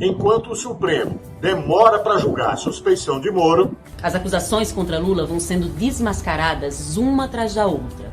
Enquanto o Supremo demora para julgar a suspeição de Moro, as acusações contra Lula vão sendo desmascaradas uma atrás da outra.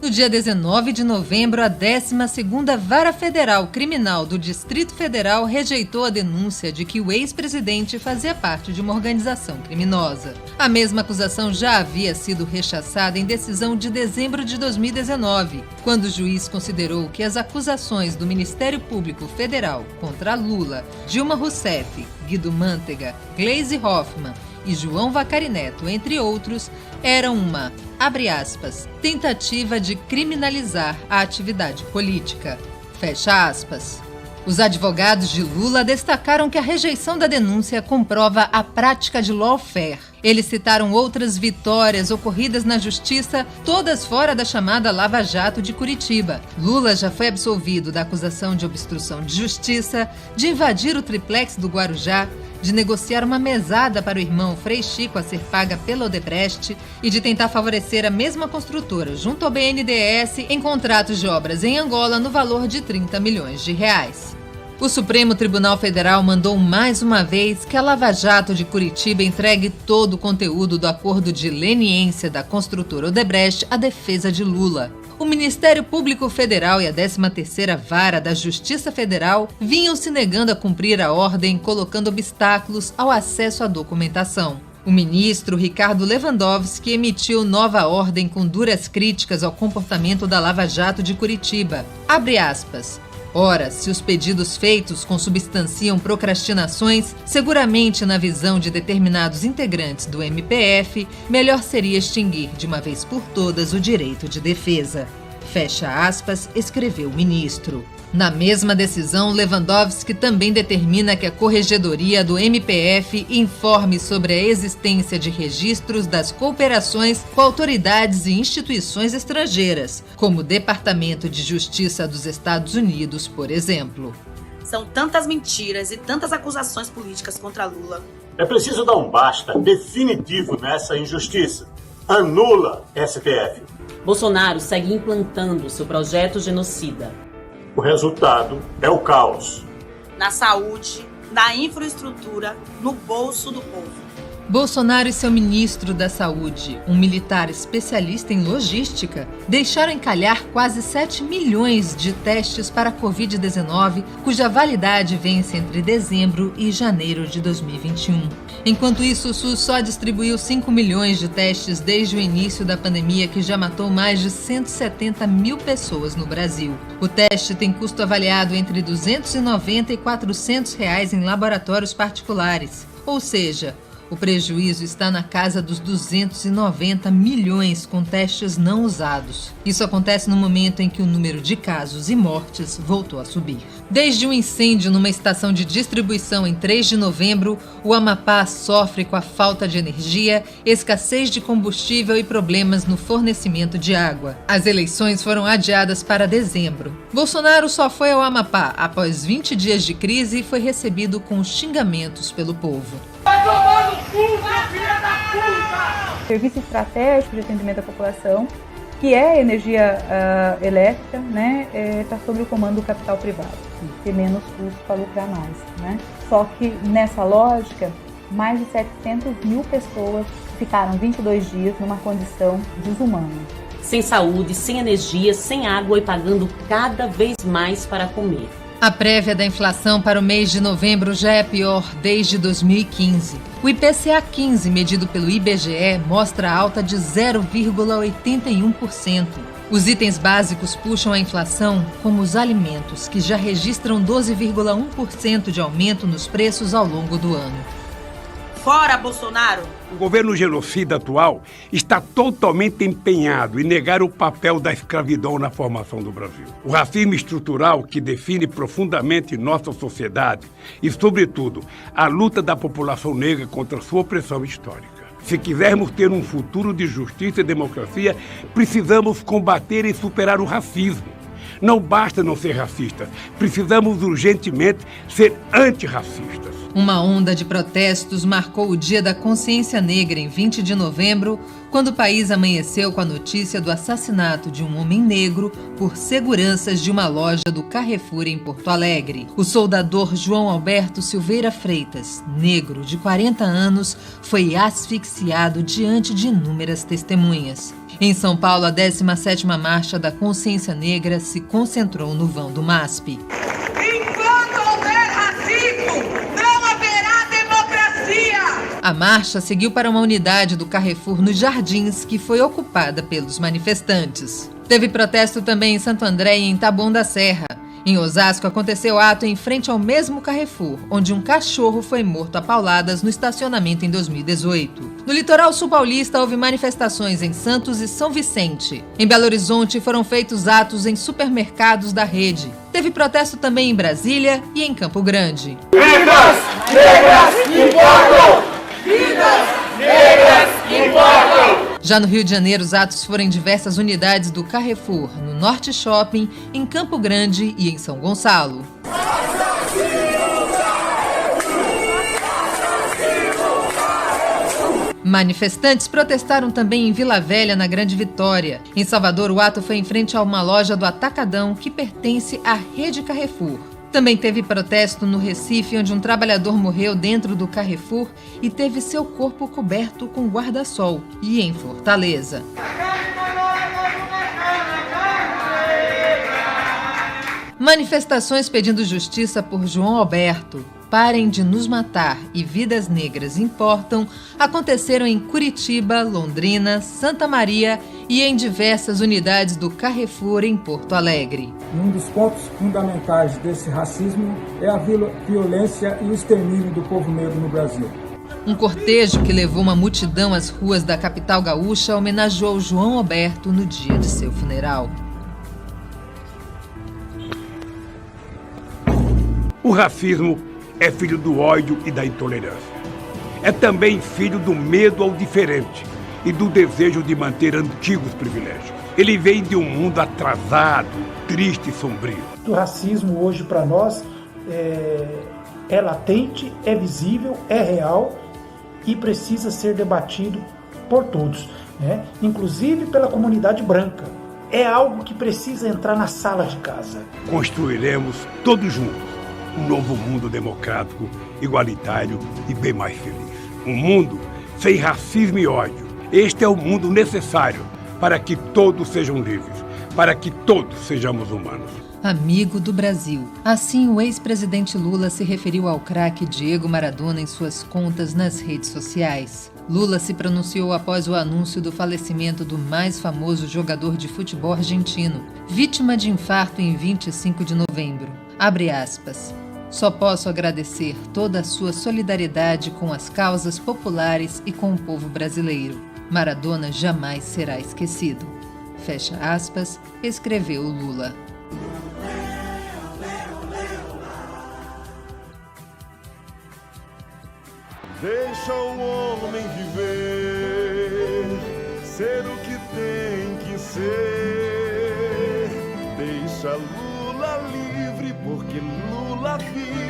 No dia 19 de novembro, a 12ª Vara Federal Criminal do Distrito Federal rejeitou a denúncia de que o ex-presidente fazia parte de uma organização criminosa. A mesma acusação já havia sido rechaçada em decisão de dezembro de 2019, quando o juiz considerou que as acusações do Ministério Público Federal contra Lula, Dilma Rousseff, Guido Mantega, Gleisi Hoffmann e João Vacari Neto, entre outros, eram uma, abre aspas, tentativa de criminalizar a atividade política, fecha aspas. Os advogados de Lula destacaram que a rejeição da denúncia comprova a prática de lawfare. Eles citaram outras vitórias ocorridas na justiça, todas fora da chamada Lava Jato de Curitiba. Lula já foi absolvido da acusação de obstrução de justiça, de invadir o triplex do Guarujá, de negociar uma mesada para o irmão Frei Chico a ser paga pela Odebrecht e de tentar favorecer a mesma construtora junto ao BNDES em contratos de obras em Angola no valor de 30 milhões de reais. O Supremo Tribunal Federal mandou mais uma vez que a Lava Jato de Curitiba entregue todo o conteúdo do acordo de leniência da construtora Odebrecht à defesa de Lula. O Ministério Público Federal e a 13ª Vara da Justiça Federal vinham se negando a cumprir a ordem, colocando obstáculos ao acesso à documentação. O ministro Ricardo Lewandowski emitiu nova ordem com duras críticas ao comportamento da Lava Jato de Curitiba. Abre aspas. Ora, se os pedidos feitos consubstanciam procrastinações, seguramente, na visão de determinados integrantes do MPF, melhor seria extinguir de uma vez por todas o direito de defesa. Fecha aspas, escreveu o ministro. Na mesma decisão, Lewandowski também determina que a Corregedoria do MPF informe sobre a existência de registros das cooperações com autoridades e instituições estrangeiras, como o Departamento de Justiça dos Estados Unidos, por exemplo. São tantas mentiras e tantas acusações políticas contra Lula. É preciso dar um basta definitivo nessa injustiça. Anula STF. Bolsonaro segue implantando seu projeto genocida. O resultado é o caos. Na saúde, na infraestrutura, no bolso do povo. Bolsonaro e seu ministro da Saúde, um militar especialista em logística, deixaram encalhar quase 7 milhões de testes para a Covid-19, cuja validade vence entre dezembro e janeiro de 2021. Enquanto isso, o SUS só distribuiu 5 milhões de testes desde o início da pandemia, que já matou mais de 170 mil pessoas no Brasil. O teste tem custo avaliado entre R$ 290 e R$ 400 em laboratórios particulares, ou seja, o prejuízo está na casa dos 290 milhões com testes não usados. Isso acontece no momento em que o número de casos e mortes voltou a subir. Desde um incêndio numa estação de distribuição em 3 de novembro, o Amapá sofre com a falta de energia, escassez de combustível e problemas no fornecimento de água. As eleições foram adiadas para dezembro. Bolsonaro só foi ao Amapá após 20 dias de crise e foi recebido com xingamentos pelo povo. Serviço estratégico de atendimento à população, que é energia elétrica, né, está sob o comando do capital privado, ter menos custo para lucrar mais, né? Só que nessa lógica, mais de 700 mil pessoas ficaram 22 dias numa condição desumana. Sem saúde, sem energia, sem água e pagando cada vez mais para comer. A prévia da inflação para o mês de novembro já é pior desde 2015. O IPCA 15, medido pelo IBGE, mostra alta de 0,81%. Os itens básicos puxam a inflação, como os alimentos, que já registram 12,1% de aumento nos preços ao longo do ano. Fora Bolsonaro! O governo genocida atual está totalmente empenhado em negar o papel da escravidão na formação do Brasil. O racismo estrutural que define profundamente nossa sociedade e, sobretudo, a luta da população negra contra sua opressão histórica. Se quisermos ter um futuro de justiça e democracia, precisamos combater e superar o racismo. Não basta não ser racista, precisamos urgentemente ser antirracistas. Uma onda de protestos marcou o Dia da Consciência Negra em 20 de novembro, quando o país amanheceu com a notícia do assassinato de um homem negro por seguranças de uma loja do Carrefour em Porto Alegre. O soldador João Alberto Silveira Freitas, negro de 40 anos, foi asfixiado diante de inúmeras testemunhas. Em São Paulo, a 17ª Marcha da Consciência Negra se concentrou no vão do MASP. Enquanto houver racismo, não haverá democracia! A marcha seguiu para uma unidade do Carrefour nos Jardins, que foi ocupada pelos manifestantes. Teve protesto também em Santo André e em Taboão da Serra. Em Osasco, aconteceu ato em frente ao mesmo Carrefour, onde um cachorro foi morto a pauladas no estacionamento em 2018. No litoral sul paulista, houve manifestações em Santos e São Vicente. Em Belo Horizonte, foram feitos atos em supermercados da rede. Teve protesto também em Brasília e em Campo Grande. Vidas negras importam! Vidas negras importam! Já no Rio de Janeiro, os atos foram em diversas unidades do Carrefour, no Norte Shopping, em Campo Grande e em São Gonçalo. Manifestantes protestaram também em Vila Velha, na Grande Vitória. Em Salvador, o ato foi em frente a uma loja do Atacadão que pertence à rede Carrefour. Também teve protesto no Recife, onde um trabalhador morreu dentro do Carrefour e teve seu corpo coberto com guarda-sol. E em Fortaleza. Manifestações pedindo justiça por João Alberto. Parem de nos matar e vidas negras importam aconteceram em Curitiba, Londrina, Santa Maria e em diversas unidades do Carrefour em Porto Alegre. Um dos pontos fundamentais desse racismo é a violência e o extermínio do povo negro no Brasil. Um cortejo que levou uma multidão às ruas da capital gaúcha homenageou João Alberto no dia de seu funeral. O racismo é filho do ódio e da intolerância. É também filho do medo ao diferente e do desejo de manter antigos privilégios. Ele vem de um mundo atrasado, triste e sombrio. O racismo hoje para nós é latente, é visível, é real e precisa ser debatido por todos, né? Inclusive pela comunidade branca. É algo que precisa entrar na sala de casa. Construiremos todos juntos um novo mundo democrático, igualitário e bem mais feliz. Um mundo sem racismo e ódio. Este é o mundo necessário para que todos sejam livres, para que todos sejamos humanos. Amigo do Brasil. Assim, o ex-presidente Lula se referiu ao craque Diego Maradona em suas contas nas redes sociais. Lula se pronunciou após o anúncio do falecimento do mais famoso jogador de futebol argentino, vítima de infarto em 25 de novembro. Abre aspas. Só posso agradecer toda a sua solidariedade com as causas populares e com o povo brasileiro. Maradona jamais será esquecido. Fecha aspas, escreveu Lula. Deixa o homem viver, ser o que tem que ser. Deixa Lula livre, porque Lula vive.